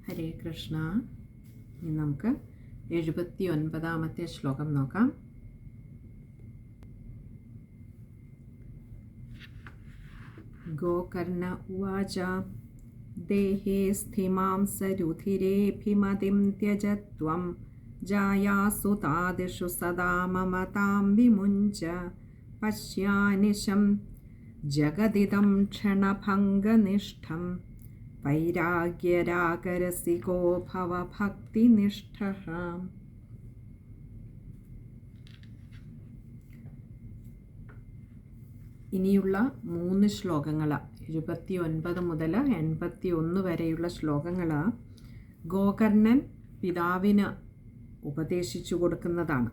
ഹരേ കൃഷ്ണ. ഇനി നമുക്ക് 79ാമത്തെ ശ്ലോകം നോക്കാം. ഗോകർണ ഉവാച ദേഹേ സ്ഥിമാം സരുധിരേഭിമതിം ത്യജത്വം ജായാസു താദിഷു സദാ മമതാം വിമുഞ്ച പശ്യാനിശം ജഗദിദം ക്ഷണഭംഗനിഷ്ഠം വൈരാഗ്യരാഗരസികോ ഭവ ഭക്തിനിഷ്ഠഃ. ഇനിയുള്ള 3 ശ്ലോകങ്ങൾ 79 മുതൽ 81 വരെയുള്ള ശ്ലോകങ്ങൾ ഗോകർണൻ പിതാവിന് ഉപദേശിച്ചു കൊടുക്കുന്നതാണ്.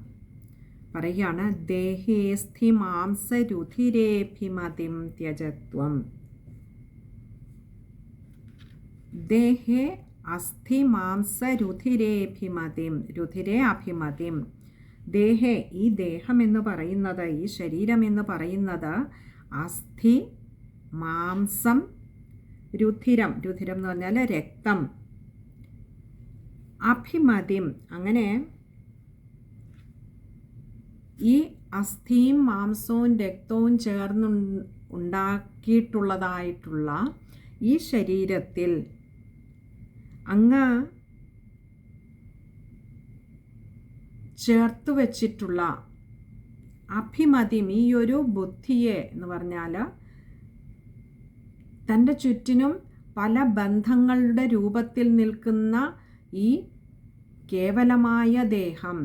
പറയുകയാണ്, ദേഹേ സ്ഥിമാംസരുധിരേഭിമതിം ത്യജത്വം. ദേഹേ അസ്ഥിമാംസരുധിരേഭിമതിം, രുധിരേ അഭിമതിം. ദേഹേ, ഈ ദേഹം എന്ന് പറയുന്നത്, ഈ ശരീരം എന്ന് പറയുന്നത് അസ്ഥി, മാംസം, രുധിരം, രുധിരം എന്ന് പറഞ്ഞാൽ രക്തം, അഭിമതിം. അങ്ങനെ ഈ അസ്ഥിയും മാംസവും രക്തവും ചേർന്ന് ഉണ്ടാക്കിയിട്ടുള്ളതായിട്ടുള്ള ഈ ശരീരത്തിൽ അങ്ങ് ചേർത്ത് വച്ചിട്ടുള്ള അഭിമതിം, ഈ ഒരു ബുദ്ധിയെ എന്ന് പറഞ്ഞാൽ തൻ്റെ ചുറ്റിനും പല ബന്ധങ്ങളുടെ രൂപത്തിൽ നിൽക്കുന്ന ഈ കേവലമായ ദേഹം,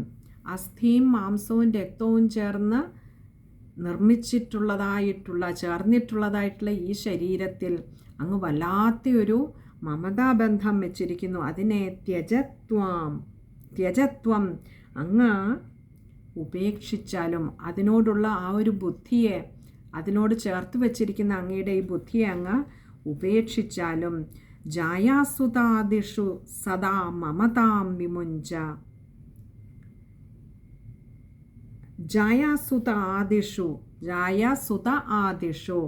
അസ്ഥിയും മാംസവും രക്തവും ചേർന്ന് ചേർന്നിട്ടുള്ളതായിട്ടുള്ള ഈ ശരീരത്തിൽ അങ്ങ് വല്ലാത്തൊരു മമതാബന്ധം വെച്ചിരിക്കുന്നു. അതിനെ ത്യജത്വം അങ്ങ് ഉപേക്ഷിച്ചാലും, അതിനോടുള്ള ആ ഒരു ബുദ്ധിയെ, അതിനോട് ചേർത്ത് വച്ചിരിക്കുന്ന അങ്ങയുടെ ഈ ബുദ്ധിയെ അങ്ങ് ഉപേക്ഷിച്ചാലും ജായാസുതാദിഷു സദാ മമതാം വിമുഞ്ച. ജായാസുത ആദിഷു,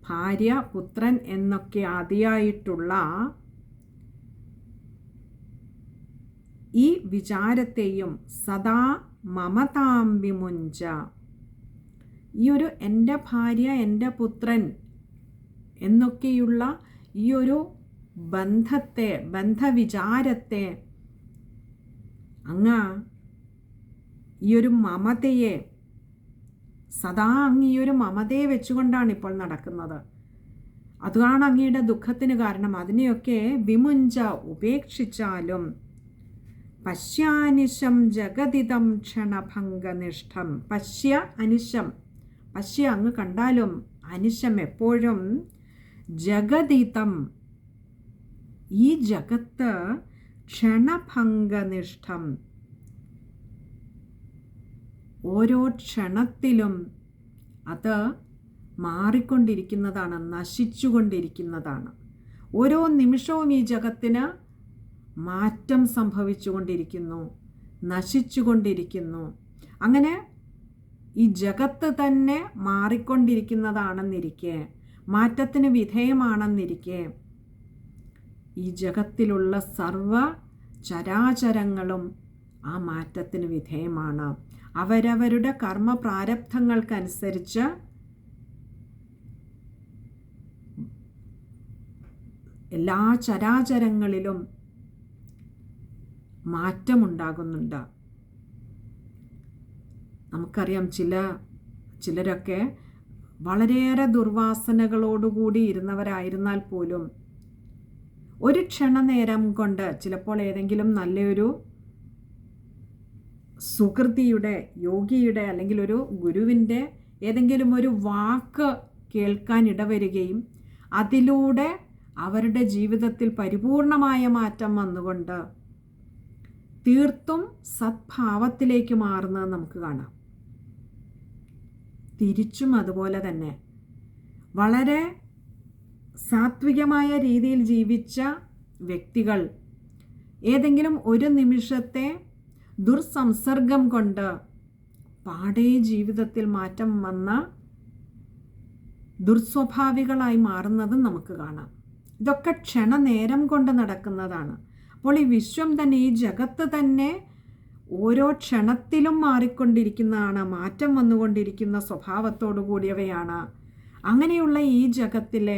ഭാര്യ, പുത്രൻ എന്നൊക്കെ ആദിയായിട്ടുള്ള ഈ വിചാരത്തെയും സദാ മമതാം വിമുഞ്ച, ഈ ഒരു എൻ്റെ ഭാര്യ, എൻ്റെ പുത്രൻ എന്നൊക്കെയുള്ള ഈ ഒരു ബന്ധവിചാരത്തെ അങ്ങ്, ഈ ഒരു മമതയെ, സദാ അങ്ങ് ഈ ഒരു മമതയെ വെച്ചുകൊണ്ടാണ് ഇപ്പോൾ നടക്കുന്നത്. അതാണ് അങ്ങയുടെ ദുഃഖത്തിന് കാരണം. അതിനെയൊക്കെ വിമുഞ്ച, ഉപേക്ഷിച്ചാലും പശ്യാനിശം ജഗദിദം ക്ഷണഭംഗനിഷ്ഠം. അനിശം, അങ്ങ് കണ്ടാലും, അനിശം എപ്പോഴും, ജഗദിദം, ഈ ജഗത്ത്, ക്ഷണഭംഗനിഷ്ഠം, ഓരോ ക്ഷണത്തിലും അത് മാറിക്കൊണ്ടിരിക്കുന്നതാണ്, നശിച്ചുകൊണ്ടിരിക്കുന്നതാണ്. ഓരോ നിമിഷവും ഈ ജഗത്തിന് മാറ്റം സംഭവിച്ചുകൊണ്ടിരിക്കുന്നു, നശിച്ചുകൊണ്ടിരിക്കുന്നു. അങ്ങനെ ഈ ജഗത്ത് തന്നെ മാറിക്കൊണ്ടിരിക്കുന്നതാണെന്നിരിക്കെ, മാറ്റത്തിന് വിധേയമാണെന്നിരിക്കെ, ഈ ജഗത്തിലുള്ള സർവ ചരാചരങ്ങളും ആ മാറ്റത്തിന് വിധേയമാണ്. അവരവരുടെ കർമ്മ പ്രാരബ്ധങ്ങൾക്കനുസരിച്ച് എല്ലാ ചരാചരങ്ങളിലും മാറ്റമുണ്ടാകുന്നുണ്ട്. നമുക്കറിയാം, ചിലരൊക്കെ വളരെയേറെ ദുർവാസനകളോടുകൂടി ഇരുന്നവരായിരുന്നാൽ പോലും ഒരു ക്ഷണനേരം കൊണ്ട് ചിലപ്പോൾ ഏതെങ്കിലും നല്ലൊരു സുകൃതിയുടെ, യോഗിയുടെ അല്ലെങ്കിൽ ഒരു ഗുരുവിൻ്റെ ഏതെങ്കിലും ഒരു വാക്ക് കേൾക്കാൻ ഇടവരികയും അതിലൂടെ അവരുടെ ജീവിതത്തിൽ പരിപൂർണമായ മാറ്റം വന്നുകൊണ്ട് തീർത്തും സദ്ഭാവത്തിലേക്ക് മാറുന്നത് നമുക്ക് കാണാം. തിരിച്ചും അതുപോലെ തന്നെ വളരെ സാത്വികമായ രീതിയിൽ ജീവിച്ച വ്യക്തികൾ ഏതെങ്കിലും ഒരു നിമിഷത്തെ ദുർസംസർഗം കൊണ്ട് പാടെ ജീവിതത്തിൽ മാറ്റം വന്ന ദുർസ്വഭാവികളായി മാറുന്നതും നമുക്ക് കാണാം. ഇതൊക്കെ ക്ഷണനേരം കൊണ്ട് നടക്കുന്നതാണ്. അപ്പോൾ ഈ വിശ്വം തന്നെ, ഈ ജഗത്ത് തന്നെ ഓരോ ക്ഷണത്തിലും മാറിക്കൊണ്ടിരിക്കുന്നതാണ്, മാറ്റം വന്നുകൊണ്ടിരിക്കുന്ന സ്വഭാവത്തോടു കൂടിയവയാണ്. അങ്ങനെയുള്ള ഈ ജഗത്തിലെ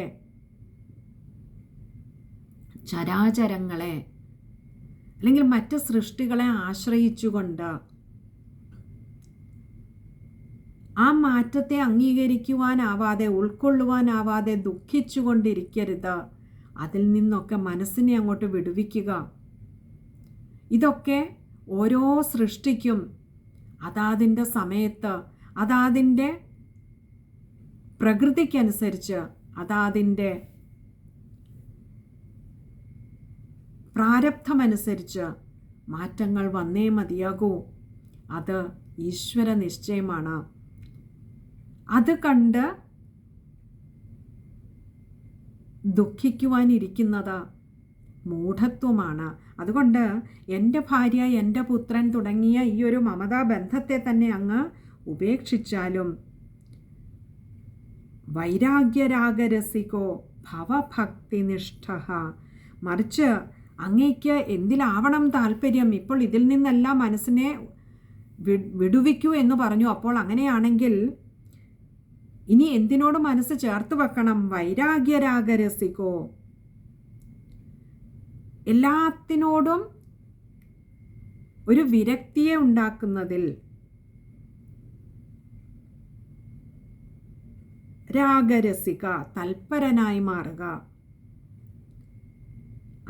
ചരാചരങ്ങളെ അല്ലെങ്കിൽ മറ്റ് സൃഷ്ടികളെ ആശ്രയിച്ചുകൊണ്ട് ആ മാറ്റത്തെ അംഗീകരിക്കുവാനാവാതെ, ഉൾക്കൊള്ളുവാനാവാതെ ദുഃഖിച്ചുകൊണ്ടിരിക്കരുത്. അതിൽ നിന്നൊക്കെ മനസ്സിനെ അങ്ങോട്ട് വിടുവിക്കുക. ഇതൊക്കെ ഓരോ സൃഷ്ടിക്കും അതാതിൻ്റെ സമയത്ത്, അതാതിൻ്റെ പ്രകൃതിക്കനുസരിച്ച്, അതാതിൻ്റെ പ്രാരബ്ധമനുസരിച്ച് മാറ്റങ്ങൾ വന്നേ മതിയാകൂ. അത് ഈശ്വര നിശ്ചയമാണ്. അത് കണ്ട് ദുഃഖിക്കുവാനിരിക്കുന്നത് മൂഢത്വമാണ്. അതുകൊണ്ട് എൻ്റെ ഭാര്യ, എൻ്റെ പുത്രൻ തുടങ്ങിയ ഈ ഒരു മമതാബന്ധത്തെ തന്നെ അങ്ങ് ഉപേക്ഷിച്ചാലും വൈരാഗ്യരാഗരസികോ ഭവഭക്തിനിഷ്ഠ, മറിച്ച് അങ്ങേക്ക് എന്തിലാവണം താല്പര്യം? ഇപ്പോൾ ഇതിൽ നിന്നെല്ലാം മനസ്സിനെ വിടുവിക്കൂ എന്ന് പറഞ്ഞു. അപ്പോൾ അങ്ങനെയാണെങ്കിൽ ഇനി എന്തിനോട് മനസ്സ് ചേർത്ത് വെക്കണം? വൈരാഗ്യരാഗരസികോ, എല്ലാത്തിനോടും ഒരു വിരക്തിയെ ഉണ്ടാക്കുന്നതിൽ, രാഗരസിക തൽപരനായി മാറുക.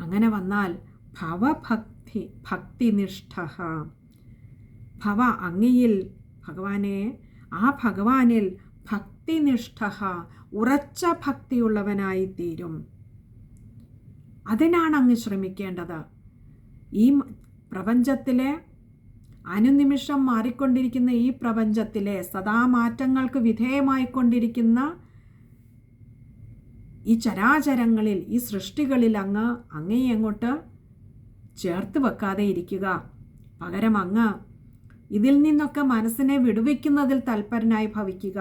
അങ്ങനെ വന്നാൽ ഭക്തിനിഷ്ഠ, ഭവ അങ്ങയിൽ, ഭഗവാനെ, ആ ഭഗവാനിൽ ഭക്തിനിഷ്ഠ, ഉറച്ച ഭക്തിയുള്ളവനായി തീരും. അതിനാണ് അങ്ങ് ശ്രമിക്കേണ്ടത്. ഈ പ്രപഞ്ചത്തിലെ അനുനിമിഷം മാറിക്കൊണ്ടിരിക്കുന്ന ഈ പ്രപഞ്ചത്തിലെ സദാ മാറ്റങ്ങൾക്ക് വിധേയമായിക്കൊണ്ടിരിക്കുന്ന ഈ ചരാചരങ്ങളിൽ, ഈ സൃഷ്ടികളിൽ അങ്ങയെ അങ്ങോട്ട് ചേർത്ത് വെക്കാതെ ഇരിക്കുക. പകരം അങ്ങ് ഇതിൽ നിന്നൊക്കെ മനസ്സിനെ വിടുവിക്കുന്നതിൽ തൽപരനായി ഭവിക്കുക.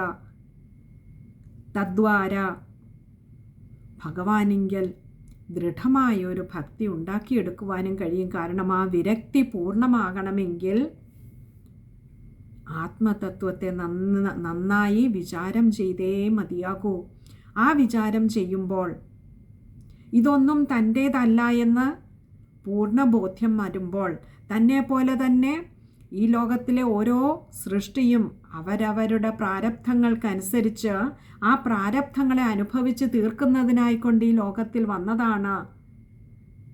തദ്വാര ഭഗവാനിങ്കൽ ദൃഢമായൊരു ഭക്തി ഉണ്ടാക്കിയെടുക്കുവാനും കഴിയും. കാരണം ആ വിരക്തി പൂർണ്ണമാകണമെങ്കിൽ ആത്മതത്വത്തെ നന്നായി വിചാരം ചെയ്തേ മതിയാകൂ. ആ വിചാരം ചെയ്യുമ്പോൾ ഇതൊന്നും തൻ്റേതല്ല എന്ന് പൂർണ്ണ ബോധ്യം വരുമ്പോൾ, തന്നെ പോലെ തന്നെ ഈ ലോകത്തിലെ ഓരോ സൃഷ്ടിയും അവരവരുടെ പ്രാരബ്ധങ്ങൾക്കനുസരിച്ച് ആ പ്രാരബ്ധങ്ങളെ അനുഭവിച്ച് തീർക്കുന്നതിനായിക്കൊണ്ട് ഈ ലോകത്തിൽ വന്നതാണ്.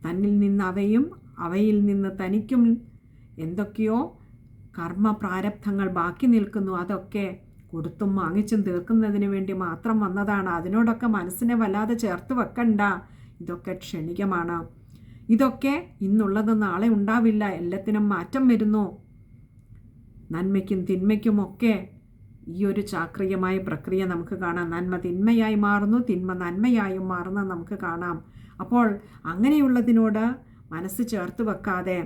തന്നിൽ നിന്ന് അവയും അവയിൽ നിന്ന് തനിക്കും എന്തൊക്കെയോ കർമ്മ പ്രാരബ്ധങ്ങൾ ബാക്കി നിൽക്കുന്നു. അതൊക്കെ കൊടുത്തും വാങ്ങിച്ചും തീർക്കുന്നതിന് വേണ്ടി മാത്രം വന്നതാണ്. അതിനോടൊക്കെ മനസ്സിനെ വല്ലാതെ ചേർത്ത് വെക്കണ്ട. ഇതൊക്കെ ക്ഷണികമാണ്. ഇതൊക്കെ ഇന്നുള്ളത് നാളെ ഉണ്ടാവില്ല. എല്ലാത്തിനും മാറ്റം വരുന്നു. നന്മയ്ക്കും തിന്മയ്ക്കുമൊക്കെ ഈ ഒരു ചാക്രികമായ പ്രക്രിയ നമുക്ക് കാണാം. നന്മ തിന്മയായി മാറുന്നു, തിന്മ നന്മയായും മാറുന്നത് നമുക്ക് കാണാം. അപ്പോൾ അങ്ങനെയുള്ളതിനോട് മനസ്സ് ചേർത്ത് വെക്കാതെ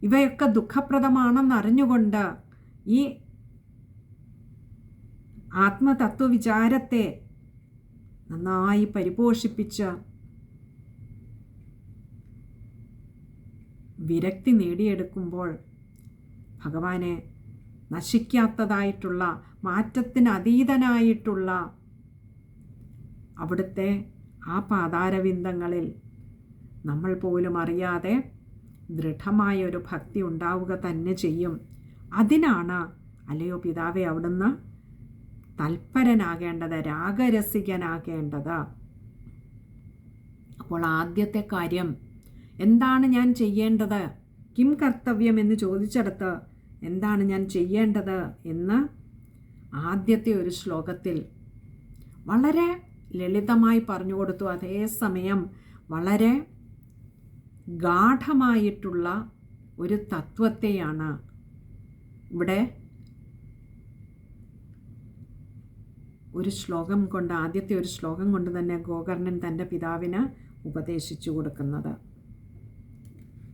ഇവയൊക്കെ ദുഃഖപ്രദമാണെന്നറിഞ്ഞുകൊണ്ട് ഈ ആത്മതത്വവിചാരത്തെ നന്നായി പരിപോഷിപ്പിച്ച് വിരക്തി നേടിയെടുക്കുമ്പോൾ ഭഗവാനെ നശിക്കാത്തതായിട്ടുള്ള, മാറ്റത്തിന് അതീതനായിട്ടുള്ള അവിടുത്തെ ആ പാതാരവിന്ദങ്ങളിൽ നമ്മൾ പോലും അറിയാതെ ദൃഢമായൊരു ഭക്തി ഉണ്ടാവുക തന്നെ ചെയ്യും. അതിനാണ് അല്ലയോ പിതാവേ അവിടുന്ന് തൽപരനാകേണ്ടത്, രാഗരസികനാകേണ്ടത്. അപ്പോൾ ആദ്യത്തെ കാര്യം എന്താണ് ഞാൻ ചെയ്യേണ്ടത്, കിം കർത്തവ്യം എന്ന് ചോദിച്ചെടുത്ത് എന്താണ് ഞാൻ ചെയ്യേണ്ടത് എന്ന് ആദ്യത്തെ ഒരു ശ്ലോകത്തിൽ വളരെ ലളിതമായി പറഞ്ഞു കൊടുത്തു. അതേസമയം വളരെ ഗാഠമായിട്ടുള്ള ഒരു തത്വത്തെയാണ് ഇവിടെ ഒരു ശ്ലോകം കൊണ്ട്, ആദ്യത്തെ ഒരു ശ്ലോകം കൊണ്ട് തന്നെ ഗോകർണൻ തൻ്റെ പിതാവിന് ഉപദേശിച്ചു കൊടുക്കുന്നത്.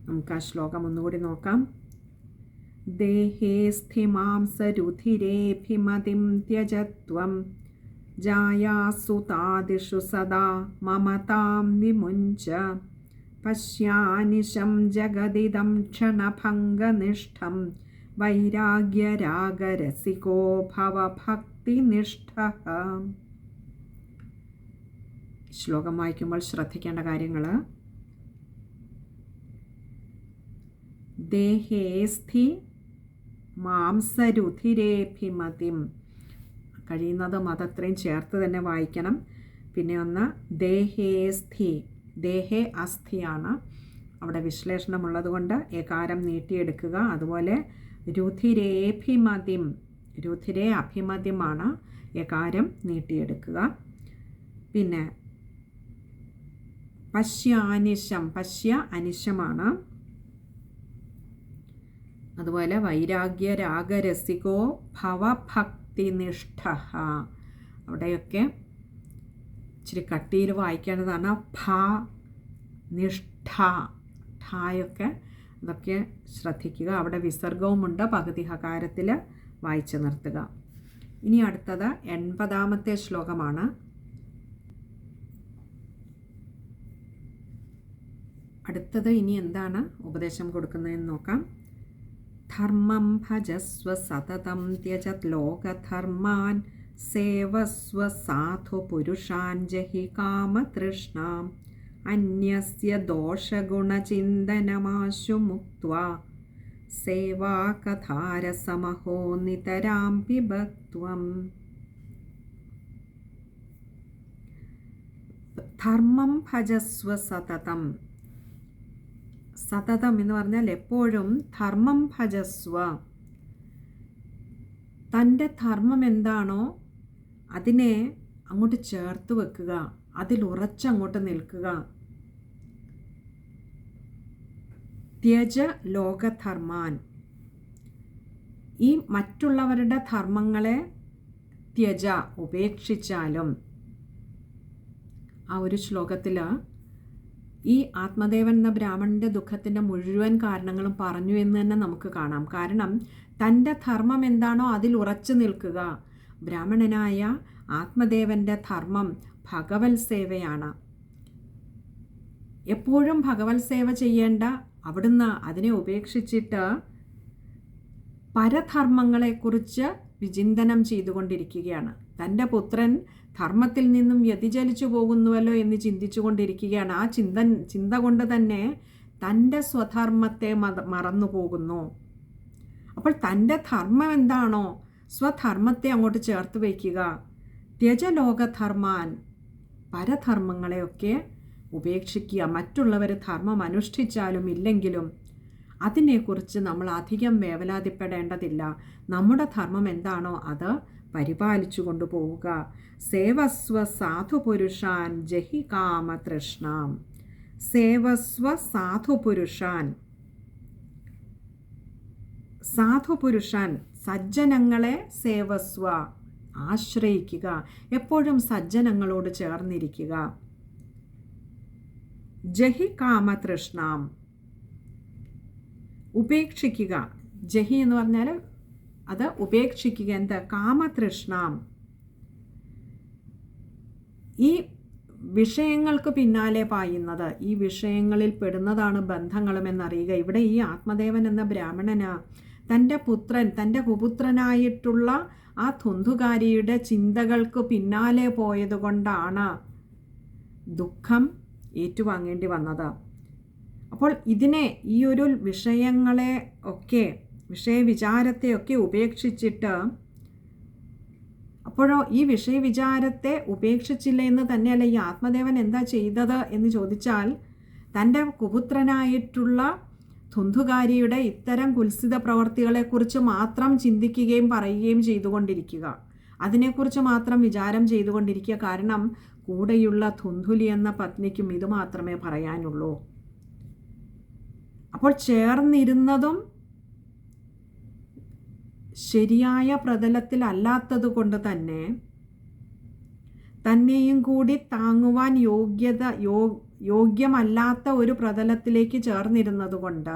നമുക്ക് ആ ശ്ലോകം ഒന്നുകൂടി നോക്കാം. ദേഹേ സ്ഥിമാംസരുധിരേഭിമതിം ത്യജത്വം ജായാസു താദിഷു സദാ മമതാം വിമുഞ്ച പശ്യാനിശം ജഗദിദം ക്ഷണഭംഗനിഷ്ഠം വൈരാഗ്യരാഗരസികോ ഭവഭക്തിനിഷ്ഠഃ. ശ്ലോകം വായിക്കുമ്പോൾ ശ്രദ്ധിക്കേണ്ട കാര്യങ്ങൾ: ദേഹേസ്ഥി മാംസരുധിരേഭിമതിം. കഴിയുന്നതും അതത്രയും ചേർത്ത് തന്നെ വായിക്കണം. പിന്നെ ഒന്ന് ദേഹേസ്ഥി, ദേഹേ അസ്ഥിയാണ്, അവിടെ വിശ്ലേഷണമുള്ളത് കൊണ്ട് ഏകാരം നീട്ടിയെടുക്കുക. അതുപോലെ രുധിരേഭിമതിം, രുധിരേ അഭിമതിമാണ്, ഏകാരം നീട്ടിയെടുക്കുക. പിന്നെ പശ്യാനിശം, പശ്യ അനിശമാണ്. അതുപോലെ വൈരാഗ്യരാഗരസികോ ഭവഭക്തിനിഷ്ഠ, അവിടെയൊക്കെ ഇച്ചിരി കട്ടിയിൽ വായിക്കേണ്ടതാണ്. ഭ നിഷ്ഠ, ഠായൊക്കെ അതൊക്കെ ശ്രദ്ധിക്കുക. അവിടെ വിസർഗവുമുണ്ട്, പകുതി ഹകാരത്തിൽ വായിച്ചു നിർത്തുക. ഇനി അടുത്തത് 80-ാമത്തെ ശ്ലോകമാണ്. അടുത്തത് ഇനി എന്താണ് ഉപദേശം കൊടുക്കുന്നതെന്ന് നോക്കാം. ധർമ്മം ഭജസ്വ സതതം ത്യജത് ലോകധർമാൻ സേവസ്വ സാധു പുരുഷാൻ ജഹി കാമതൃഷ്ണാം അന്യസ്യ ദോഷഗുണചിന്തനമാശു മുക്ത്വാ സേവാകഥാരസമഹോ നിതരാം പിബത്വം. ധർമ്മം ഭജസ്വ സതതം. സതതം എന്ന് പറഞ്ഞാൽ എപ്പോഴും ധർമ്മം ഭജസ്വ, തൻ്റെ ധർമ്മം എന്താണോ അതിനെ അങ്ങോട്ട് ചേർത്ത് വെക്കുക, അതിൽ ഉറച്ചങ്ങോട്ട് നിൽക്കുക. ത്യജ ലോകധർമാൻ, ഈ മറ്റുള്ളവരുടെ ധർമ്മങ്ങളെ ത്യജ ഉപേക്ഷിച്ചാലും. ആ ഒരു ശ്ലോകത്തിൽ ഈ ആത്മദേവൻ എന്ന ബ്രാഹ്മണൻ്റെ ദുഃഖത്തിൻ്റെ മുഴുവൻ കാരണങ്ങളും പറഞ്ഞു എന്ന് തന്നെ നമുക്ക് കാണാം. കാരണം തൻ്റെ ധർമ്മം എന്താണോ അതിൽ ഉറച്ചു നിൽക്കുക. ബ്രാഹ്മണനായ ആത്മദേവൻ്റെ ധർമ്മം ഭഗവത് സേവയാണ്. എപ്പോഴും ഭഗവത് സേവ ചെയ്യേണ്ട അവിടുന്ന് അതിനെ ഉപേക്ഷിച്ചിട്ട് പരധർമ്മങ്ങളെക്കുറിച്ച് വിചിന്തനം ചെയ്തുകൊണ്ടിരിക്കുകയാണ്. തൻ്റെ പുത്രൻ ധർമ്മത്തിൽ നിന്നും വ്യതിചലിച്ചു പോകുന്നുവല്ലോ എന്ന് ചിന്തിച്ചു കൊണ്ടിരിക്കുകയാണ്. ആ ചിന്ത കൊണ്ട് തന്നെ തൻ്റെ സ്വധർമ്മത്തെ മറന്നു പോകുന്നു. അപ്പോൾ തൻ്റെ ധർമ്മം എന്താണോ സ്വധർമ്മത്തെ അങ്ങോട്ട് ചേർത്ത് വയ്ക്കുക. ത്യജലോകധർമാൻ, പരധർമ്മങ്ങളെയൊക്കെ ഉപേക്ഷിക്കുക. മറ്റുള്ളവർ ധർമ്മം അനുഷ്ഠിച്ചാലും ഇല്ലെങ്കിലും അതിനെക്കുറിച്ച് നമ്മൾ അധികം വേവലാതിപ്പെടേണ്ടതില്ല. നമ്മുടെ ധർമ്മം എന്താണോ അത് പരിപാലിച്ചു കൊണ്ടുപോവുക. സേവസ്വ സാധുപുരുഷാൻ ജഹി കാമതൃഷ്ണാം. സേവസ്വ സാധുപുരുഷാൻ, സാധുപുരുഷൻ സജ്ജനങ്ങളെ സേവസ്വ, ആശ്രയിക്കുക. എപ്പോഴും സജ്ജനങ്ങളോട് ചേർന്നിരിക്കുക. ജഹി കാമതൃഷ്ണാം, ഉപേക്ഷിക്കുക. ജഹി എന്ന് പറഞ്ഞാൽ അത് ഉപേക്ഷിക്കുക. എന്താ? കാമതൃഷ്ണാം, ഈ വിഷയങ്ങൾക്ക് പിന്നാലെ പായുന്നത്, ഈ വിഷയങ്ങളിൽ പെടുന്നതാണ് ബന്ധങ്ങളുമെന്നറിയുക. ഇവിടെ ഈ ആത്മദേവൻ എന്ന ബ്രാഹ്മണന് തൻ്റെ പുത്രൻ, തൻ്റെ കുപുത്രനായിട്ടുള്ള ആ ധുന്ധുകാരിയുടെ ചിന്തകൾക്ക് പിന്നാലെ പോയതുകൊണ്ടാണ് ദുഃഖം ഏറ്റുവാങ്ങേണ്ടി വന്നത്. അപ്പോൾ ഇതിനെ, ഈ ഒരു വിഷയങ്ങളെ ഒക്കെ, വിഷയവിചാരത്തെയൊക്കെ ഉപേക്ഷിച്ചിട്ട്, അപ്പോഴോ ഈ വിഷയവിചാരത്തെ ഉപേക്ഷിച്ചില്ല എന്ന് തന്നെയല്ല ഈ ആത്മദേവൻ എന്താ ചെയ്തത് എന്ന് ചോദിച്ചാൽ, തൻ്റെ കുപുത്രനായിട്ടുള്ള ധുന്ധുകാരിയുടെ ഇത്തരം കുൽസിത പ്രവർത്തികളെക്കുറിച്ച് മാത്രം ചിന്തിക്കുകയും പറയുകയും ചെയ്തുകൊണ്ടിരിക്കുക, അതിനെക്കുറിച്ച് മാത്രം വിചാരം ചെയ്തുകൊണ്ടിരിക്കുക. കാരണം കൂടെയുള്ള ധുന്ധുലി എന്ന പത്നിക്കും ഇത് മാത്രമേ പറയാനുള്ളൂ. അപ്പോൾ ചേർന്നിരുന്നതും ശരിയായ പ്രതലത്തിലല്ലാത്തത് കൊണ്ട് തന്നെ തന്നെയും കൂടി താങ്ങുവാൻ യോഗ്യമല്ലാത്ത ഒരു പ്രതലത്തിലേക്ക് ചേർന്നിരുന്നത് കൊണ്ട്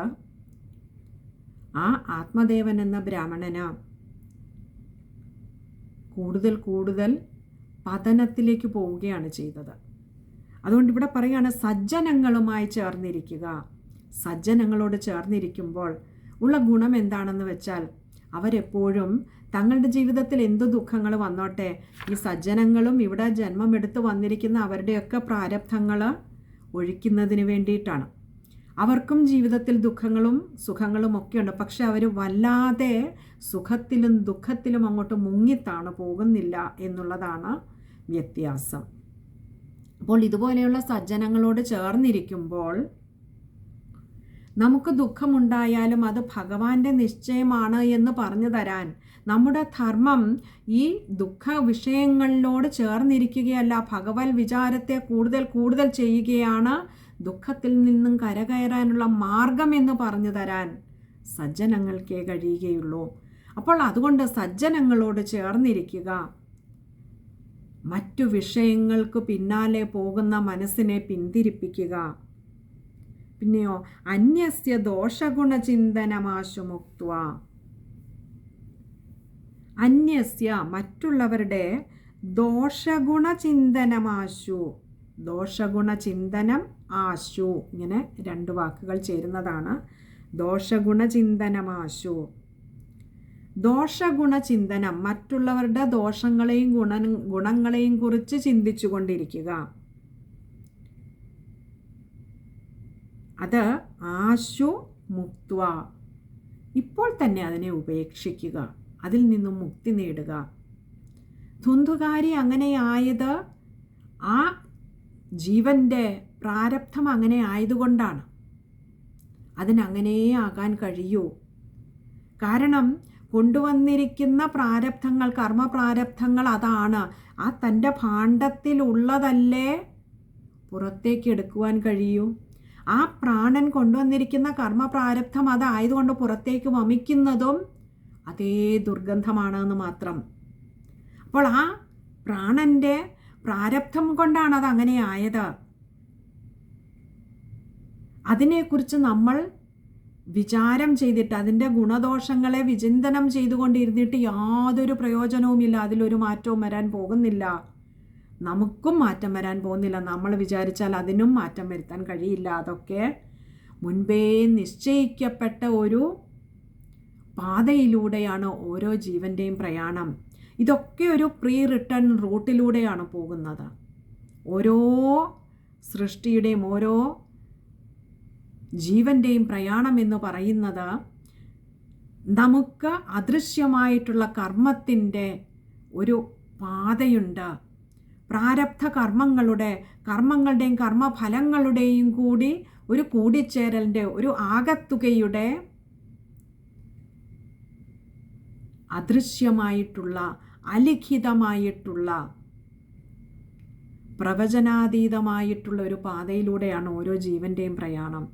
ആ ആത്മദേവൻ എന്ന ബ്രാഹ്മണന് കൂടുതൽ പതനത്തിലേക്ക് പോവുകയാണ് ചെയ്തത്. അതുകൊണ്ട് ഇവിടെ പറയുകയാണ് സജ്ജനങ്ങളുമായി ചേർന്നിരിക്കുക. സജ്ജനങ്ങളോട് ചേർന്നിരിക്കുമ്പോൾ ഉള്ള ഗുണം എന്താണെന്ന് വെച്ചാൽ അവരെപ്പോഴും തങ്ങളുടെ ജീവിതത്തിൽ എന്തു ദുഃഖങ്ങൾ വന്നോട്ടെ, ഈ സജ്ജനങ്ങളും ഇവിടെ ജന്മമെടുത്ത് വന്നിരിക്കുന്ന അവരുടെയൊക്കെ പ്രാരബ്ധങ്ങൾ ഒഴിക്കുന്നതിന് വേണ്ടിയിട്ടാണ്. അവർക്കും ജീവിതത്തിൽ ദുഃഖങ്ങളും സുഖങ്ങളും ഒക്കെ ഉണ്ട്. പക്ഷെ അവർ വല്ലാതെ സുഖത്തിലും ദുഃഖത്തിലും അങ്ങോട്ട് മുങ്ങിത്താണ് പോകുന്നില്ല എന്നുള്ളതാണ് വ്യത്യാസം. അപ്പോൾ ഇതുപോലെയുള്ള സജ്ജനങ്ങളോട് ചേർന്നിരിക്കുമ്പോൾ നമുക്ക് ദുഃഖമുണ്ടായാലും അത് ഭഗവാന്റെ നിശ്ചയമാണ് എന്ന് പറഞ്ഞു തരാൻ നമ്മുടെ ധർമ്മം ഈ ദുഃഖ വിഷയങ്ങളിലോട് ചേർന്നിരിക്കുകയല്ല, ഭഗവത് വിചാരത്തെ കൂടുതൽ കൂടുതൽ ചെയ്യുകയാണ് ദുഃഖത്തിൽ നിന്നും കരകയറാനുള്ള മാർഗം എന്ന് പറഞ്ഞു തരാൻ സജ്ജനങ്ങൾക്കേ കഴിയുകയുള്ളൂ. അപ്പോൾ അതുകൊണ്ട് സജ്ജനങ്ങളോട് ചേർന്നിരിക്കുക. മറ്റു വിഷയങ്ങൾക്ക് പിന്നാലെ പോകുന്ന മനസ്സിനെ പിന്തിരിപ്പിക്കുക. പിന്നെയോ അന്യസ്യ ദോഷഗുണചിന്തനമാശു മുക്ത്വ, അന്യസ്യ മറ്റുള്ളവരുടെ ദോഷഗുണചിന്തനമാശു, ദോഷഗുണചിന്തനം ആശു, ഇങ്ങനെ രണ്ട് വാക്കുകൾ ചേരുന്നതാണ്. ദോഷഗുണചിന്തനമാശു, ദോഷഗുണചിന്തനം, മറ്റുള്ളവരുടെ ദോഷങ്ങളെയും ഗുണങ്ങളെയും കുറിച്ച് ചിന്തിച്ചു കൊണ്ടിരിക്കുക. അത് ആശു മുക്ത്വ, ഇപ്പോൾ തന്നെ അതിനെ ഉപേക്ഷിക്കുക, അതിൽ നിന്നും മുക്തി നേടുക. ധുന്ധുകാരി അങ്ങനെയായത് ആ ജീവൻ്റെ പ്രാരബ്ധം അങ്ങനെ ആയതുകൊണ്ടാണ്. അതിനങ്ങനെ ആകാൻ കഴിയൂ. കാരണം കൊണ്ടുവന്നിരിക്കുന്ന പ്രാരബ്ധങ്ങൾ, കർമ്മപ്രാരബ്ധങ്ങൾ അതാണ്. ആ തൻ്റെ ഭാണ്ഡത്തിലുള്ളതല്ലേ പുറത്തേക്ക് എടുക്കുവാൻ കഴിയൂ. ആ പ്രാണൻ കൊണ്ടുവന്നിരിക്കുന്ന കർമ്മപ്രാരബ്ധം അതായതുകൊണ്ട് പുറത്തേക്ക് വമിക്കുന്നതും അതേ ദുർഗന്ധമാണെന്ന് മാത്രം. അപ്പോൾ ആ പ്രാണൻ്റെ പ്രാരബ്ധം കൊണ്ടാണ് അതങ്ങനെ ആയത്. അതിനെക്കുറിച്ച് നമ്മൾ വിചാരം ചെയ്തിട്ട് അതിൻ്റെ ഗുണദോഷങ്ങളെ വിചിന്തനം ചെയ്തുകൊണ്ടിരുന്നിട്ട് യാതൊരു പ്രയോജനവുമില്ല. അതിലൊരു മാറ്റവും വരാൻ പോകുന്നില്ല. നമുക്കും മാറ്റം വരാൻ പോകുന്നില്ല. നമ്മൾ വിചാരിച്ചാൽ അതിനും മാറ്റം വരുത്താൻ കഴിയില്ല. അതൊക്കെ മുൻപേ നിശ്ചയിക്കപ്പെട്ട ഒരു പാതയിലൂടെയാണ് ഓരോ ജീവൻ്റെയും പ്രയാണം. ഇതൊക്കെ ഒരു പ്രീ റിട്ടേൺ റൂട്ടിലൂടെയാണ് പോകുന്നത്. ഓരോ സൃഷ്ടിയുടെയും ഓരോ ജീവൻ്റെയും പ്രയാണം എന്ന് പറയുന്നത് നമുക്ക് അദൃശ്യമായിട്ടുള്ള കർമ്മത്തിൻ്റെ ഒരു പാതയുണ്ട്. പ്രാരബ്ധ കർമ്മങ്ങളുടെയും കർമ്മഫലങ്ങളുടെയും കൂടി ഒരു കൂടിച്ചേരലിൻ്റെ ഒരു ആകത്തുകയുടെ അദൃശ്യമായിട്ടുള്ള അലിഖിതമായിട്ടുള്ള പ്രവചനാതീതമായിട്ടുള്ള ഒരു പാതയിലൂടെയാണ് ഓരോ ജീവൻ്റെയും പ്രയാണം.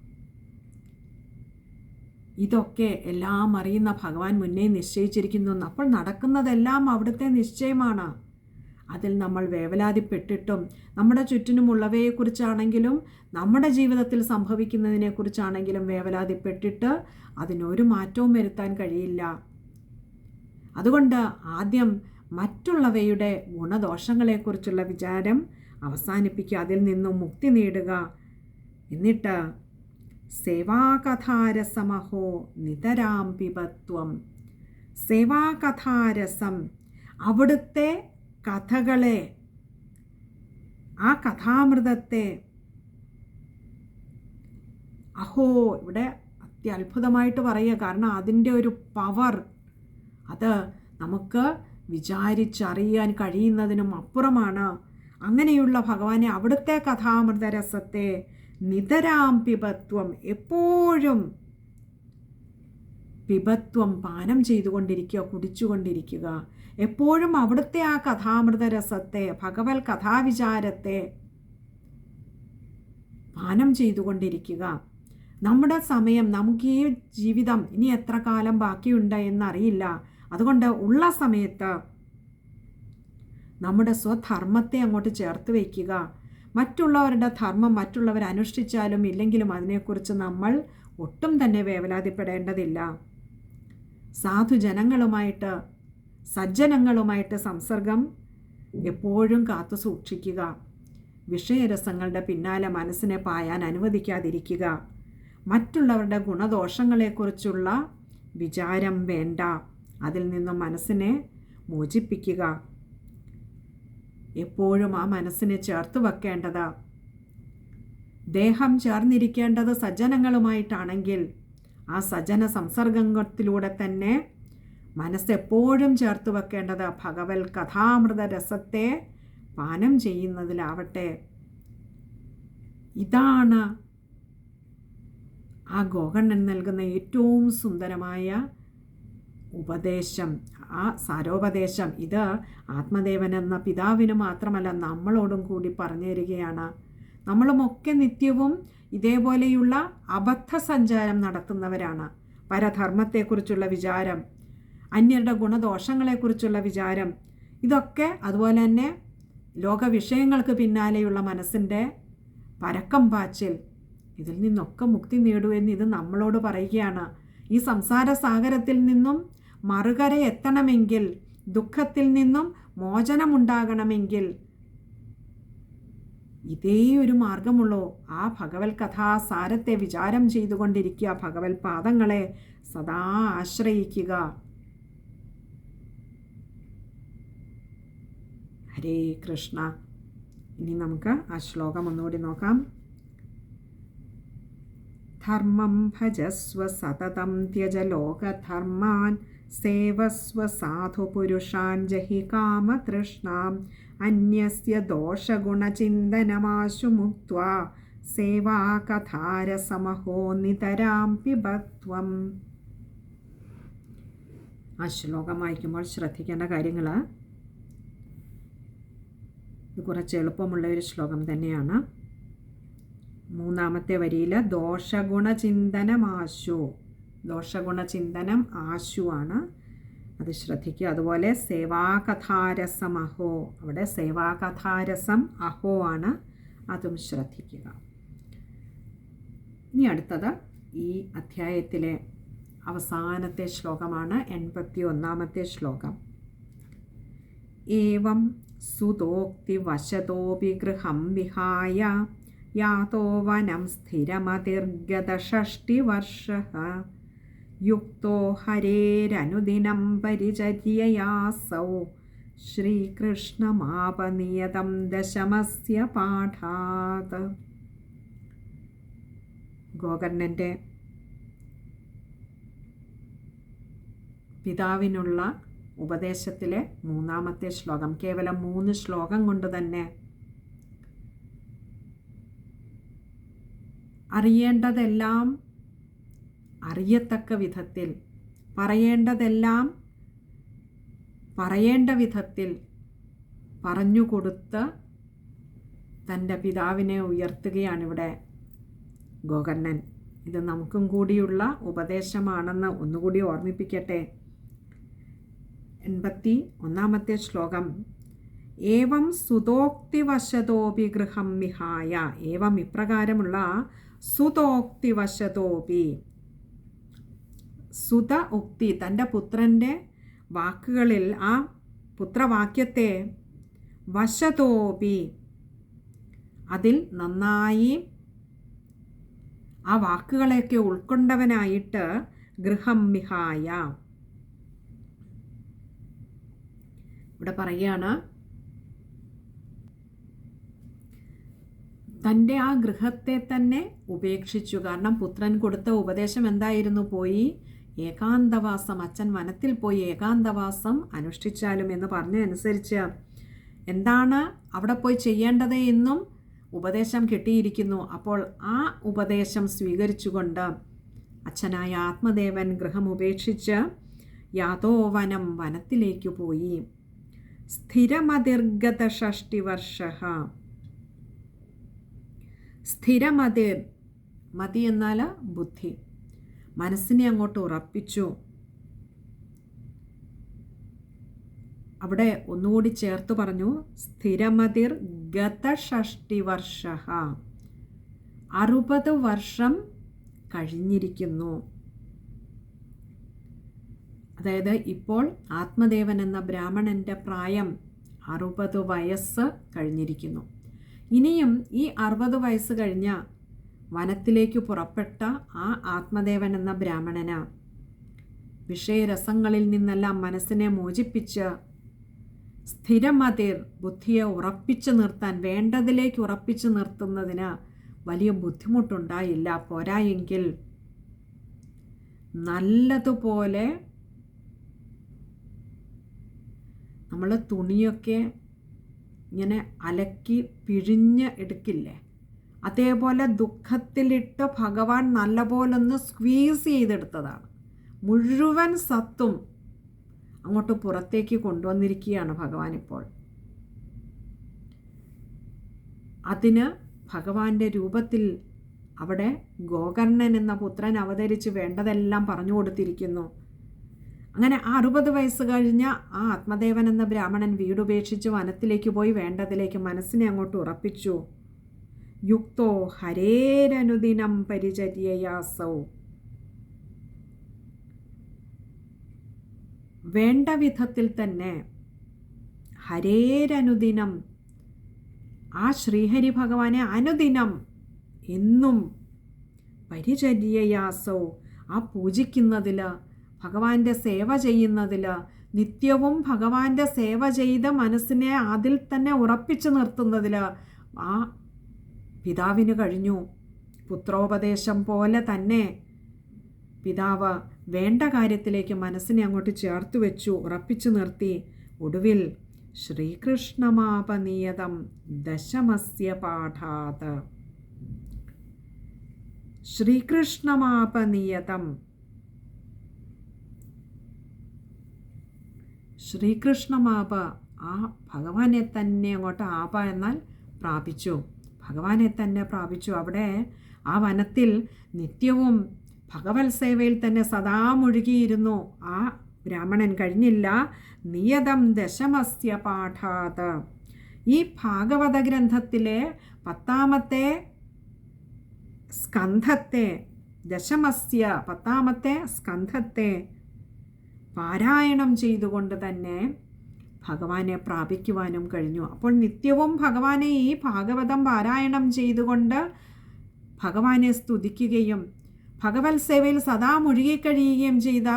ഇതൊക്കെ എല്ലാം അറിയുന്ന ഭഗവാൻ മുന്നേ നിശ്ചയിച്ചിരിക്കുന്നു. അപ്പോൾ നടക്കുന്നതെല്ലാം അവിടുത്തെ നിശ്ചയമാണ്. അതിൽ നമ്മൾ വേവലാതിപ്പെട്ടിട്ടും നമ്മുടെ ചുറ്റിനുമുള്ളവയെക്കുറിച്ചാണെങ്കിലും നമ്മുടെ ജീവിതത്തിൽ സംഭവിക്കുന്നതിനെക്കുറിച്ചാണെങ്കിലും വേവലാതിപ്പെട്ടിട്ട് അതിനൊരു മാറ്റവും വരുത്താൻ കഴിയില്ല. അതുകൊണ്ട് ആദ്യം മറ്റുള്ളവയുടെ ഗുണദോഷങ്ങളെക്കുറിച്ചുള്ള വിചാരം അവസാനിപ്പിക്കുക, അതിൽ നിന്നും മുക്തി നേടുക. എന്നിട്ട് സേവാകഥാരസമഹോ നിതരാം പിബത്വം, സേവാകഥാരസം, അവിടുത്തെ കഥകളെ, ആ കഥാമൃതത്തെ, അഹോ, ഇവിടെ അത്യത്ഭുതമായിട്ട് പറയുക. കാരണം അതിൻ്റെ ഒരു പവർ അത് നമുക്ക് വിചാരിച്ചറിയാൻ കഴിയുന്നതിനും അപ്പുറമാണ്. അങ്ങനെയുള്ള ഭഗവാനെ, അവിടുത്തെ കഥാമൃതരസത്തെ നിതരാം പിബത്വം, എപ്പോഴും പിബത്വം പാനം ചെയ്തുകൊണ്ടിരിക്കുക, കുടിച്ചുകൊണ്ടിരിക്കുക. എപ്പോഴും അവിടുത്തെ ആ കഥാമൃതരസത്തെ, ഭഗവത് കഥാവിചാരത്തെ പാനം ചെയ്തുകൊണ്ടിരിക്കുക. നമ്മുടെ സമയം, നമുക്ക് ഈ ജീവിതം ഇനി എത്ര കാലം ബാക്കിയുണ്ട് എന്നറിയില്ല. അതുകൊണ്ട് ഉള്ള സമയത്ത് നമ്മുടെ സ്വധർമ്മത്തെ അങ്ങോട്ട് ചേർത്ത് വയ്ക്കുക. മറ്റുള്ളവരുടെ ധർമ്മം മറ്റുള്ളവർ അനുഷ്ഠിച്ചാലും ഇല്ലെങ്കിലും അതിനെക്കുറിച്ച് നമ്മൾ ഒട്ടും തന്നെ വേവലാതിപ്പെടേണ്ടതില്ല. സാധുജനങ്ങളുമായിട്ട്, സജ്ജനങ്ങളുമായിട്ട് സംസർഗം എപ്പോഴും കാത്തു സൂക്ഷിക്കുക. വിഷയരസങ്ങളുടെ പിന്നാലെ മനസ്സിനെ പായാൻ അനുവദിക്കാതിരിക്കുക. മറ്റുള്ളവരുടെ ഗുണദോഷങ്ങളെക്കുറിച്ചുള്ള വിചാരം വേണ്ട. അതിൽ നിന്നും മനസ്സിനെ മോചിപ്പിക്കുക. എപ്പോഴും ആ മനസ്സിനെ ചേർത്ത് വെക്കേണ്ടത്, ദേഹം ചേർന്നിരിക്കേണ്ടത് സജ്ജനങ്ങളുമായിട്ടാണെങ്കിൽ ആ സജ്ജന സംസർഗത്തിലൂടെ തന്നെ മനസ്സെപ്പോഴും ചേർത്ത് വെക്കേണ്ടത് ഭഗവത് കഥാമൃത രസത്തെ പാനം ചെയ്യുന്നതിലാവട്ടെ. ഇതാണ് ആ ഗോകർണൻ നൽകുന്ന ഏറ്റവും സുന്ദരമായ ഉപദേശം, ആ സാരോപദേശം. ഇത് ആത്മദേവൻ എന്ന പിതാവിന് മാത്രമല്ല നമ്മളോടും കൂടി പറഞ്ഞു തരികയാണ്. നമ്മളുമൊക്കെ നിത്യവും ഇതേപോലെയുള്ള അബദ്ധ സഞ്ചാരം നടത്തുന്നവരാണ്. പരധർമ്മത്തെക്കുറിച്ചുള്ള വിചാരം, അന്യരുടെ ഗുണദോഷങ്ങളെക്കുറിച്ചുള്ള വിചാരം, ഇതൊക്കെ അതുപോലെ തന്നെ ലോകവിഷയങ്ങൾക്ക് പിന്നാലെയുള്ള മനസ്സിൻ്റെ പരക്കം പാച്ചിൽ, ഇതിൽ നിന്നൊക്കെ മുക്തി നേടൂ എന്ന് ഇത് നമ്മളോട് പറയുകയാണ്. ഈ സംസാര സാഗരത്തിൽ നിന്നും മറുകര എത്തണമെങ്കിൽ, ദുഃഖത്തിൽ നിന്നും മോചനമുണ്ടാകണമെങ്കിൽ ഇതേ ഒരു മാർഗമുള്ളൂ. ആ ഭഗവത് കഥാസാരത്തെ വിചാരം ചെയ്തുകൊണ്ടിരിക്കുക, ഭഗവത് പാദങ്ങളെ സദാ ആശ്രയിക്കുക. ഹരേ കൃഷ്ണ. ഇനി നമുക്ക് ആ ശ്ലോകം ഒന്നുകൂടി നോക്കാം. ധർമ്മം ഭജസ്വ സതതം ത്യജ ലോകധർമാൻ സേവസ്വ സാധുപുരുഷാൻ ജഹി കാമതൃഷ്ണാം അന്യസ്യ ദോഷഗുണചിന്തനമാശു മുക്ത്വാ സേവാകഥാരസമഹോ നിതരാം പിബത്വം. ആ ശ്ലോകം വായിക്കുമ്പോൾ ശ്രദ്ധിക്കേണ്ട കാര്യങ്ങൾ, ഇത് കുറച്ച് എളുപ്പമുള്ള ഒരു ശ്ലോകം തന്നെയാണ്. മൂന്നാമത്തെ വരിയിൽ ദോഷഗുണചിന്തനമാശു, ദോഷഗുണചിന്തനം ആശു ആണ്, അത് ശ്രദ്ധിക്കുക. അതുപോലെ സേവാകഥാരസം അഹോ, അവിടെ സേവാകഥാരസം അഹോ ആണ്, അതും ശ്രദ്ധിക്കുക. ഇനി അടുത്തത് ഈ അധ്യായത്തിലെ അവസാനത്തെ ശ്ലോകമാണ്, 81ാമത്തെ ശ്ലോകം. ഏവം സുതോക്തി വശതോപി ഗൃഹം വിഹായ യാതോ വനം സ്ഥിരമതിർഗതഷഷ്ടിവർഷഃ യുക്തോ ഹരേരനുദിനം പരിചര്യയാസൗ ശ്രീകൃഷ്ണമാപനിയതം ദശമസ്യ പാഠാത്. ഗോകർണൻ്റെ പിതാവിനുള്ള ഉപദേശത്തിലെ മൂന്നാമത്തെ ശ്ലോകം. കേവലം 3 ശ്ലോകം കൊണ്ട് തന്നെ അറിയേണ്ടതെല്ലാം അറിയത്തക്ക വിധത്തിൽ, പറയേണ്ടതെല്ലാം പറയേണ്ട വിധത്തിൽ പറഞ്ഞുകൊടുത്ത് തൻ്റെ പിതാവിനെ ഉയർത്തുകയാണിവിടെ ഗോകർണൻ. ഇത് നമുക്കും കൂടിയുള്ള ഉപദേശമാണെന്ന് ഒന്നുകൂടി ഓർമ്മിപ്പിക്കട്ടെ. 81ാമത്തെ ശ്ലോകം. ഏവം സുതോക്തിവശതോപി ഗൃഹം വിഹായ. ഏവം ഇപ്രകാരമുള്ള സുതോക്തിവശതോപി, സുത ഉക്തി തൻ്റെ പുത്രൻ്റെ വാക്കുകളിൽ ആ പുത്രവാക്യത്തെ വശതോപി അതിൽ നന്നായി ആ വാക്കുകളെയൊക്കെ ഉൾക്കൊണ്ടവനായിട്ട് ഗൃഹം വിഹായ. ഇവിടെ പറയുകയാണ്, തൻ്റെ ആ ഗൃഹത്തെ തന്നെ ഉപേക്ഷിച്ചു. കാരണം പുത്രൻ കൊടുത്ത ഉപദേശം എന്തായിരുന്നു? പോയി ഏകാന്തവാസം, അച്ഛൻ വനത്തിൽ പോയി ഏകാന്തവാസം അനുഷ്ഠിച്ചാലും എന്ന് പറഞ്ഞതനുസരിച്ച് എന്താണ് അവിടെ പോയി ചെയ്യേണ്ടത് എന്നും ഉപദേശം കിട്ടിയിരിക്കുന്നു. അപ്പോൾ ആ ഉപദേശം സ്വീകരിച്ചുകൊണ്ട് അച്ഛനായ ആത്മദേവൻ ഗൃഹം ഉപേക്ഷിച്ച് യാതോവനം വനത്തിലേക്ക് പോയി. സ്ഥിരമതിർഗത ഷഷ്ടിവർഷഃ. സ്ഥിരമതിർ, മതി എന്നാൽ ബുദ്ധി, മനസ്സിനെ അങ്ങോട്ട് ഉറപ്പിച്ചു. അവിടെ ഒന്നുകൂടി ചേർത്ത് പറഞ്ഞു, സ്ഥിരമതിർ ഗതഷഷ്ടിവർഷഃ. 60 വർഷം കഴിഞ്ഞിരിക്കുന്നു. അതായത് ഇപ്പോൾ ആത്മദേവൻ എന്ന ബ്രാഹ്മണൻ്റെ പ്രായം 60 വയസ്സ് കഴിഞ്ഞിരിക്കുന്നു. ഇനിയും ഈ 60 വയസ്സ് കഴിഞ്ഞ വനത്തിലേക്ക് പുറപ്പെട്ട ആ ആത്മദേവൻ എന്ന ബ്രാഹ്മണന് വിഷയരസങ്ങളിൽ നിന്നെല്ലാം മനസ്സിനെ മോചിപ്പിച്ച് സ്ഥിരമതിർ ബുദ്ധിയെ ഉറപ്പിച്ചു നിർത്താൻ, വേണ്ടതിലേക്ക് ഉറപ്പിച്ചു നിർത്തുന്നതിന് വലിയ ബുദ്ധിമുട്ടുണ്ടായില്ല. പോരായെങ്കിൽ നല്ലതുപോലെ നമ്മൾ തുണിയൊക്കെ ഇങ്ങനെ അലക്കി പിഴിഞ്ഞ് എടുക്കില്ലേ, അതേപോലെ ദുഃഖത്തിലിട്ട് ഭഗവാൻ നല്ലപോലൊന്ന് സ്ക്വീസ് ചെയ്തെടുത്തതാണ്. മുഴുവൻ സത്തും അങ്ങോട്ട് പുറത്തേക്ക് കൊണ്ടുവന്നിരിക്കുകയാണ് ഭഗവാൻ ഇപ്പോൾ. അതിന് ഭഗവാന്റെ രൂപത്തിൽ അവിടെ ഗോകർണൻ എന്ന പുത്രൻ അവതരിച്ച് വേണ്ടതെല്ലാം പറഞ്ഞു കൊടുത്തിരിക്കുന്നു. അങ്ങനെ 60 വയസ്സ് കഴിഞ്ഞ ആ ആത്മദേവൻ എന്ന ബ്രാഹ്മണൻ വീടുപേക്ഷിച്ച് വനത്തിലേക്ക് പോയി വേണ്ടതിലേക്ക് മനസ്സിനെ അങ്ങോട്ട് ഉറപ്പിച്ചു. യുക്തോ ഹരേരനുദിനം പരിചര്യയാസൗ. വേണ്ട വിധത്തിൽ തന്നെ ഹരേരനുദിനം, ആ ശ്രീഹരി ഭഗവാനെ അനുദിനം എന്നും പരിചര്യയാസൗ, ആ പൂജിക്കുന്നതിൽ, ഭഗവാന്റെ സേവ ചെയ്യുന്നതിൽ, നിത്യവും ഭഗവാന്റെ സേവ ചെയ്ത് മനസ്സിനെ അതിൽ തന്നെ ഉറപ്പിച്ചു നിർത്തുന്നതിൽ ആ പിതാവിന് കഴിഞ്ഞു. പുത്രോപദേശം പോലെ തന്നെ പിതാവ് വേണ്ട കാര്യത്തിലേക്ക് മനസ്സിനെ അങ്ങോട്ട് ചേർത്ത് വെച്ചു, ഉറപ്പിച്ചു നിർത്തി. ഒടുവിൽ ശ്രീകൃഷ്ണമാപനിയതം ദശമസ്യ പാഠാത്. ശ്രീകൃഷ്ണമാപനിയതം, ശ്രീകൃഷ്ണമാപ, ആ ഭഗവാനെ തന്നെ അങ്ങോട്ട് ആപ എന്നാൽ പ്രാപിച്ചു, ഭഗവാനെ തന്നെ പ്രാപിച്ചു. അവിടെ ആ വനത്തിൽ നിത്യവും ഭഗവത് സേവയിൽ തന്നെ സദാ മുഴുകിയിരുന്നു ആ ബ്രാഹ്മണൻ. കഴിഞ്ഞില്ല. നിയതം ദശമസ്യ പാഠാത്. ഈ ഭാഗവത ഗ്രന്ഥത്തിലെ 10ാമത്തെ സ്കന്ധത്തെ, ദശമസ്യ 10ാമത്തെ സ്കന്ധത്തെ പാരായണം ചെയ്തുകൊണ്ട് തന്നെ ഭഗവാനെ പ്രാപിക്കുവാനും കഴിഞ്ഞു. അപ്പോൾ നിത്യവും ഭഗവാനെ ഈ ഭാഗവതം പാരായണം ചെയ്തുകൊണ്ട് ഭഗവാനെ സ്തുതിക്കുകയും ഭഗവത് സേവയിൽ സദാ മുഴുകിക്കഴിയുകയും ചെയ്ത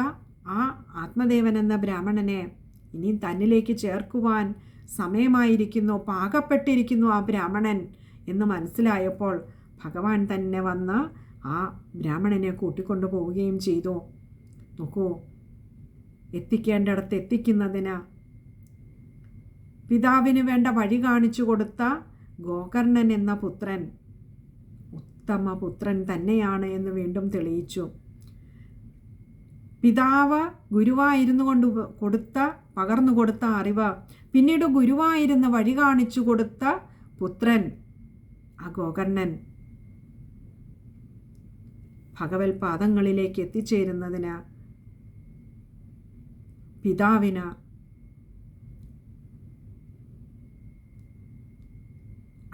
ആ ആത്മദേവൻ എന്ന ബ്രാഹ്മണനെ ഇനി തന്നിലേക്ക് ചേർക്കുവാൻ സമയമായിരിക്കുന്നു, പാകപ്പെട്ടിരിക്കുന്നു ആ ബ്രാഹ്മണൻ എന്ന് മനസ്സിലായപ്പോൾ ഭഗവാൻ തന്നെ വന്ന് ആ ബ്രാഹ്മണനെ കൂട്ടിക്കൊണ്ടു പോവുകയും ചെയ്തു. നോക്കൂ, എത്തിക്കേണ്ടിടത്ത് എത്തിക്കുന്നതിന് പിതാവിന് വേണ്ട വഴി കാണിച്ചു കൊടുത്ത ഗോകർണൻ എന്ന പുത്രൻ ഉത്തമ പുത്രൻ തന്നെയാണ് എന്ന് വീണ്ടും തെളിയിച്ചു. പിതാവ് ഗുരുവായിരുന്നു കൊണ്ട് പകർന്നു കൊടുത്ത അറിവ്, പിന്നീട് ഗുരുവായിരുന്ന് വഴി കാണിച്ചു കൊടുത്ത പുത്രൻ ആ ഗോകർണൻ ഭഗവത് പാദങ്ങളിലേക്ക് എത്തിച്ചേരുന്നതിന് പിതാവിന്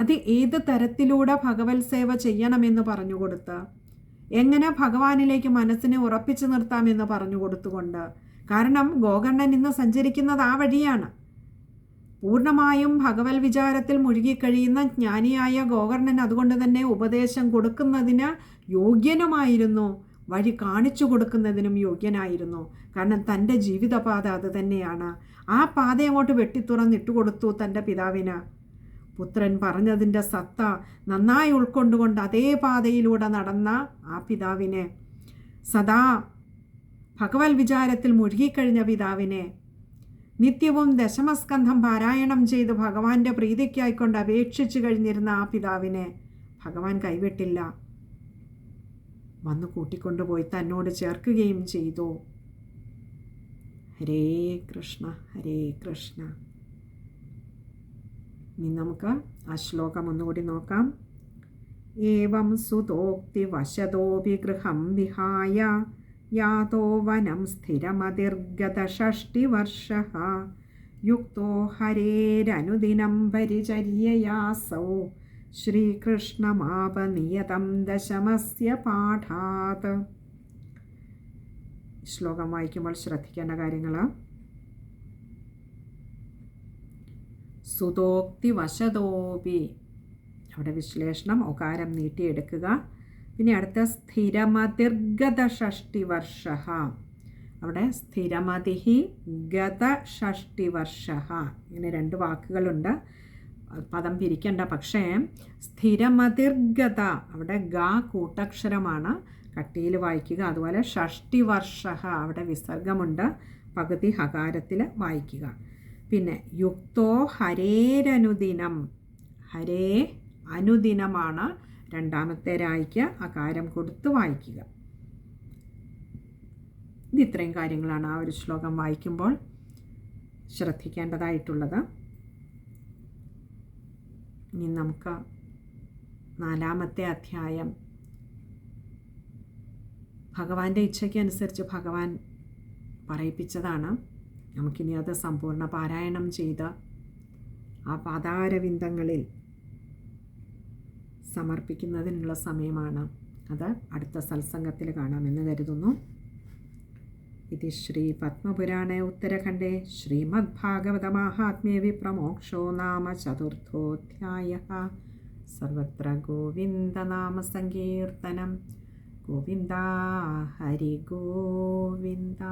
അത് ഏത് തരത്തിലൂടെ ഭഗവത് സേവ ചെയ്യണമെന്ന് പറഞ്ഞുകൊടുത്ത്, എങ്ങനെ ഭഗവാനിലേക്ക് മനസ്സിനെ ഉറപ്പിച്ചു നിർത്താമെന്ന് പറഞ്ഞു കൊടുത്തുകൊണ്ട്. കാരണം ഗോകർണൻ ഇന്ന് സഞ്ചരിക്കുന്നത് ആ വഴിയാണ്. പൂർണ്ണമായും ഭഗവത് വിചാരത്തിൽ മുഴുകിക്കഴിയുന്ന ജ്ഞാനിയായ ഗോകർണൻ അതുകൊണ്ട് തന്നെ ഉപദേശം കൊടുക്കുന്നതിന് യോഗ്യനുമായിരുന്നു, വഴി കാണിച്ചു കൊടുക്കുന്നതിനും യോഗ്യനായിരുന്നു. കാരണം തൻ്റെ ജീവിതപാത അത് തന്നെയാണ്. ആ പാത അങ്ങോട്ട് വെട്ടിത്തുറന്നിട്ട് കൊടുത്തു തൻ്റെ പിതാവിന്. പുത്രൻ പറഞ്ഞതിൻ്റെ സത്ത നന്നായി ഉൾക്കൊണ്ടുകൊണ്ട് അതേ പാതയിലൂടെ നടന്ന ആ പിതാവിനെ, സദാ ഭഗവത് വിചാരത്തിൽ മുഴുകിക്കഴിഞ്ഞ പിതാവിനെ, നിത്യവും ദശമസ്കന്ധം പാരായണം ചെയ്ത് ഭഗവാന്റെ പ്രീതിക്കായിക്കൊണ്ട് അപേക്ഷിച്ചു കഴിഞ്ഞിരുന്ന ആ പിതാവിനെ ഭഗവാൻ കൈവിട്ടില്ല, വന്നു കൂട്ടിക്കൊണ്ടുപോയി തന്നോട് ചേർക്കുകയും ചെയ്തു. ഹരേ കൃഷ്ണ ഹരേ കൃഷ്ണ. ഇനി നമുക്ക് ആ ശ്ലോകം ഒന്നുകൂടി നോക്കാം. ഏവം സുതോക്തി വശതോപി ഗൃഹം വിഹായ യാതോ വനം സ്ഥിരമതിർഗത 6 വർഷഃ യുക്തോ ഹരേരനുദിനം പരിചര്യയാസൗ ശ്രീകൃഷ്ണമാപനിയതം ദശമസ്യ പാഠാത്. ശ്ലോകം വായിക്കുമ്പോൾ ശ്രദ്ധിക്കേണ്ട കാര്യങ്ങൾ: സുതോക്തി വശതോപി, അവിടെ വിശ്ലേഷണം ഒകാരം നീട്ടിയെടുക്കുക. പിന്നെ അടുത്ത സ്ഥിരമതിർഗത ഷഷ്ടിവർഷ. അവിടെ സ്ഥിരമതിഹി ഗത ഷഷ്ടിവർഷ, ഇങ്ങനെ 2 വാക്കുകളുണ്ട്. പദം പിരിക്കേണ്ട. പക്ഷേ സ്ഥിരമതിർഗത അവിടെ ഗ കൂട്ടക്ഷരമാണ്, കട്ടിയിൽ വായിക്കുക. അതുപോലെ ഷഷ്ടിവർഷ അവിടെ വിസർഗമുണ്ട്, പകുതി ഹകാരത്തിൽ വായിക്കുക. പിന്നെ യുക്തോ ഹരേരനുദിനം, ഹരേ അനുദിനമാണ് രണ്ടാമത്തെ രായ്ക്ക് അകാരം കൊടുത്ത് വായിക്കുക. ഇത് ഇത്രയും കാര്യങ്ങളാണ് ആ ഒരു ശ്ലോകം വായിക്കുമ്പോൾ ശ്രദ്ധിക്കേണ്ടതായിട്ടുള്ളത്. ഇനി നമുക്ക് 4-ാമത്തെ അധ്യായം ഭഗവാന്റെ ഇച്ഛയ്ക്കനുസരിച്ച് ഭഗവാൻ പറയിപ്പിച്ചതാണ്. നമുക്കിനി അത് സമ്പൂർണ്ണ പാരായണം ചെയ്ത് ആ പാദാരവിന്ദങ്ങളിൽ സമർപ്പിക്കുന്നതിനുള്ള സമയമാണ്. അത് അടുത്ത സത്സംഗത്തിൽ കാണാമെന്ന് കരുതുന്നു. ഇത് ശ്രീ പത്മപുരാണേ ഉത്തരഖണ്ഡേ ശ്രീമദ്ഭാഗവതമാഹാത്മ്യേ വിപ്രമോക്ഷോ നാമ ചതുർത്ഥോധ്യായഃ. സർവത്ര ഗോവിന്ദനാമസങ്കീർത്തനം. ഗോവിന്ദ ഹരി ഗോവിന്ദ.